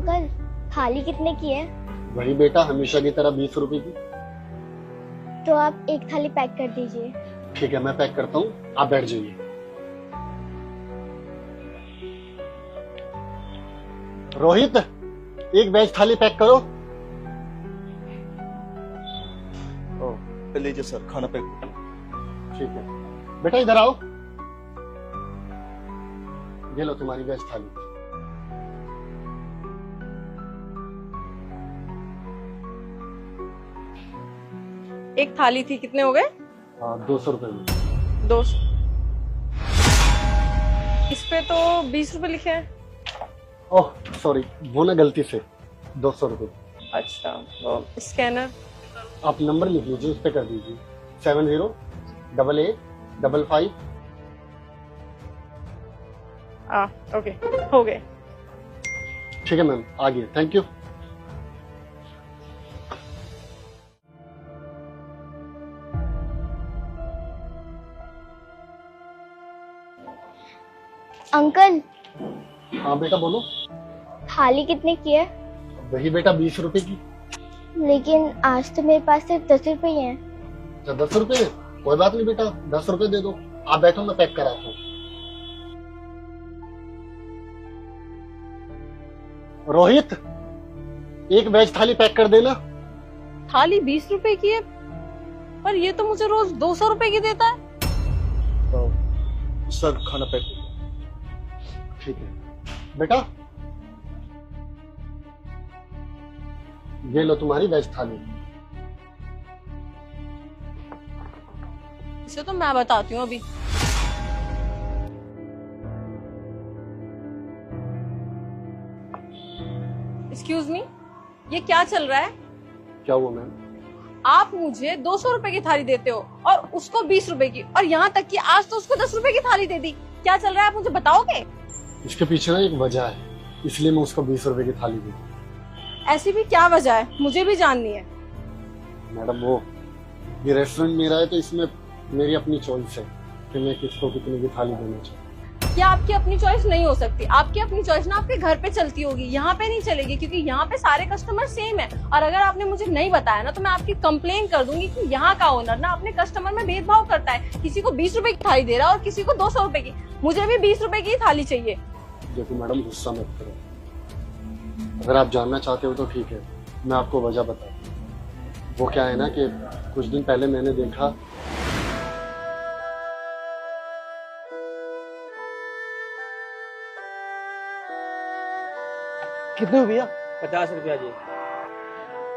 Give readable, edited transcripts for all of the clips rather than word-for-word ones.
Uncle, थाली कितने की है? वही बेटा, हमेशा की तरह 20 रुपए की। तो आप एक थाली पैक कर दीजिए। ठीक है, मैं पैक करता हूँ, आप बैठ जाइए। रोहित, एक वेज थाली पैक करो। लीजिए सर, खाना पैक। ठीक है बेटा, इधर आओ। ये लो तुम्हारी वेज थाली। एक थाली थी, कितने हो गए? 200 रुपए में। 200। इस पे तो 20 रुपए लिखे हैं। ओह सॉरी, वो ना गलती से 200 रुपए। अच्छा, तो स्कैनर। आप नंबर लिख लीजिए, उस पे कर दीजिए। 708855। ओके, हो गए। ठीक है मैम, आ गए, थैंक यू। अंकल, हाँ बेटा बोलो। थाली कितने की है? वही बेटा 20 रुपए की। लेकिन आज तो मेरे पास सिर्फ 10 रुपए ही हैं। अच्छा 10 रुपए है, कोई बात नहीं बेटा, 10 रुपए दे दो। आप बैठो, मैं पैक कराता हूँ। रोहित, एक वेज थाली पैक कर देना। थाली 20 रुपए की है, पर ये तो मुझे रोज 200 रुपए की देता है। सर खाना पैक। ठीक है बेटा, ये लो तुम्हारी वेज थाली। इसे तो मैं बताती हूँ अभी। एक्सक्यूज मी, ये क्या चल रहा है? क्या हुआ मैम? आप मुझे 200 रुपए की थाली देते हो और उसको 20 रुपए की, और यहाँ तक कि आज तो उसको 10 रुपए की थाली दे दी। क्या चल रहा है, आप मुझे बताओगे? इसके पीछे ना एक वजह है, इसलिए मैं उसको 20 रुपए की थाली दी। ऐसी भी क्या वजह है, मुझे भी जाननी है। मैडम वो, ये रेस्टोरेंट मेरा है तो इसमें मेरी अपनी चॉइस है कि मैं किसको कितने की थाली देना चाहूँ। क्या आपकी अपनी चॉइस नहीं हो सकती? आपकी अपनी चॉइस ना आपके घर पे चलती होगी, यहाँ पे नहीं चलेगी, क्योंकि यहाँ पे सारे कस्टमर सेम है। और अगर आपने मुझे नहीं बताया ना, तो मैं आपकी कंप्लेन कर दूंगी कि यहाँ का ओनर ना अपने कस्टमर में भेदभाव करता है। किसी को 20 रुपए की थाली दे रहा है और किसी को 200 रुपए की। मुझे भी 20 रुपए की थाली चाहिए। देखो मैडम, गुस्सा मत करो। अगर आप जानना चाहते हो तो ठीक है, मैं आपको वजह बताता हूँ। वो क्या है ना कि कुछ दिन पहले मैंने देखा, कितने हो भैया? 50 रुपया जी।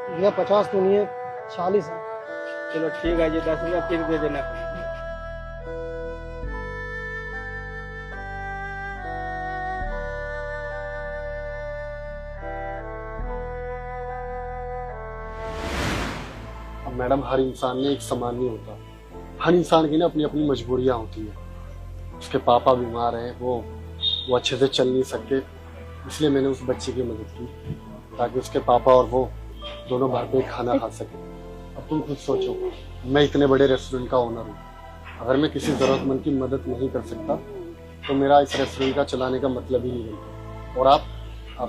भैया 50 तो नहीं है, 40 है। चलो ठीक है जी, 10 रुपया फिर दे देना। अब मैडम हर इंसान में एक समान नहीं होता। हर इंसान की ना अपनी अपनी मजबूरियां होती है। उसके पापा बीमार हैं, वो अच्छे से चल नहीं सकते, इसलिए मैंने उस बच्चे की मदद की ताकि उसके पापा और वो दोनों भरपेट खाना खा सके। अब तुम खुद सोचो, मैं इतने बड़े रेस्टोरेंट का ओनर हूँ, अगर मैं किसी जरूरतमंद की मदद नहीं कर सकता तो मेरा इस रेस्टोरेंट का चलाने का मतलब ही नहीं बनता। और आप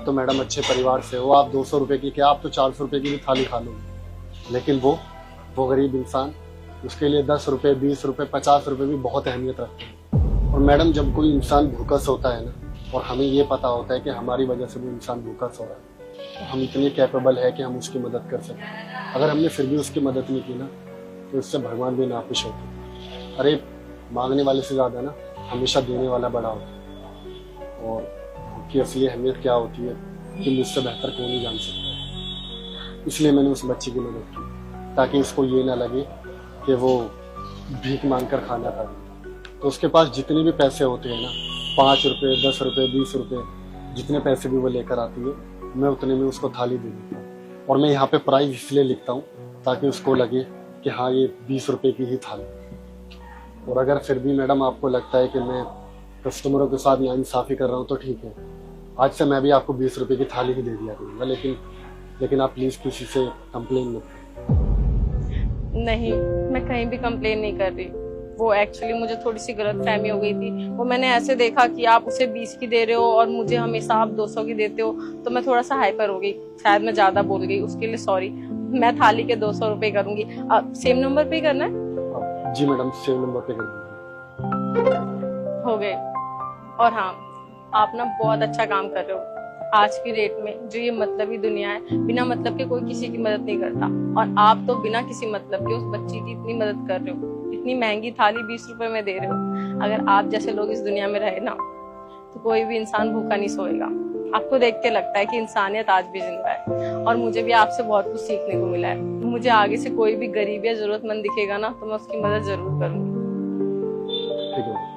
तो मैडम अच्छे परिवार से हो, आप 200 रुपए की क्या, आप तो 400 रुपए की भी थाली खा लोगे। लेकिन वो गरीब इंसान, उसके लिए 10 रुपए, 20 रुपए, 50 रुपए भी बहुत अहमियत रखते हैं। और मैडम, जब कोई इंसान भूखा सोता है ना, और हमें ये पता होता है कि हमारी वजह से वो इंसान भूखा सो रहा है, तो हम इतने कैपेबल है कि हम उसकी मदद कर सकें। अगर हमने फिर भी उसकी मदद नहीं की ना, तो इससे भगवान भी नाखुश होते। अरे मांगने वाले से ज्यादा ना हमेशा देने वाला बड़ा होता है। और उनकी असली अहमियत क्या होती है कि मुझसे बेहतर कोई नहीं जान सकता। इसलिए मैंने उस बच्चे की मदद की ताकि उसको ये ना लगे कि वो भीख मांग कर खाना खा रही। तो उसके पास जितने भी पैसे होते हैं ना, 5 रुपए, 10 रुपए, 20 रुपए, जितने पैसे भी वो लेकर आती है, मैं उतने में उसको थाली दे देता हूँ। और मैं यहाँ पे प्राइस इसलिए लिखता हूँ ताकि उसको लगे कि हाँ ये 20 रुपए की ही थाली। और अगर फिर भी मैडम आपको लगता है कि मैं कस्टमरों के साथ नाइंसाफी कर रहा हूँ तो ठीक है, आज से मैं भी आपको 20 रुपए की थाली ही दे दिया करूँगा। लेकिन आप प्लीज किसी से कंप्लेन मत करो। नहीं, मैं कहीं भी कंप्लेन नहीं कर रही। वो एक्चुअली मुझे थोड़ी सी गलत फहमी हो गई थी। वो मैंने ऐसे देखा कि आप उसे 20 की दे रहे हो और मुझे हमेशा आप 200 की देते हो, तो मैं थोड़ा सा हाइपर हो गई, शायद मैं ज्यादा बोल गई, उसके लिए सॉरी। मैं थाली के 200 रुपए करूंगी। सेम नंबर पे करना है? जी मैडम, सेम नंबर पे कर दीजिए। हो गए। और हाँ, आप ना बहुत अच्छा काम कर रहे हो। आज की डेट में जो ये मतलबी दुनिया है, बिना मतलब के कोई किसी की मदद नहीं करता, और आप तो बिना किसी मतलब के उस बच्ची की इतनी मदद कर रहे हो। इतनी महंगी थाली 20 रुपए में दे रहे हो। अगर आप जैसे लोग इस दुनिया में रहे ना, तो कोई भी इंसान भूखा नहीं सोएगा। आपको देख के लगता है कि इंसानियत आज भी जिंदा है, और मुझे भी आपसे बहुत कुछ सीखने को मिला है। मुझे आगे से कोई भी गरीब या जरूरतमंद दिखेगा ना, तो मैं उसकी मदद जरूर करूंगी। ठीक है।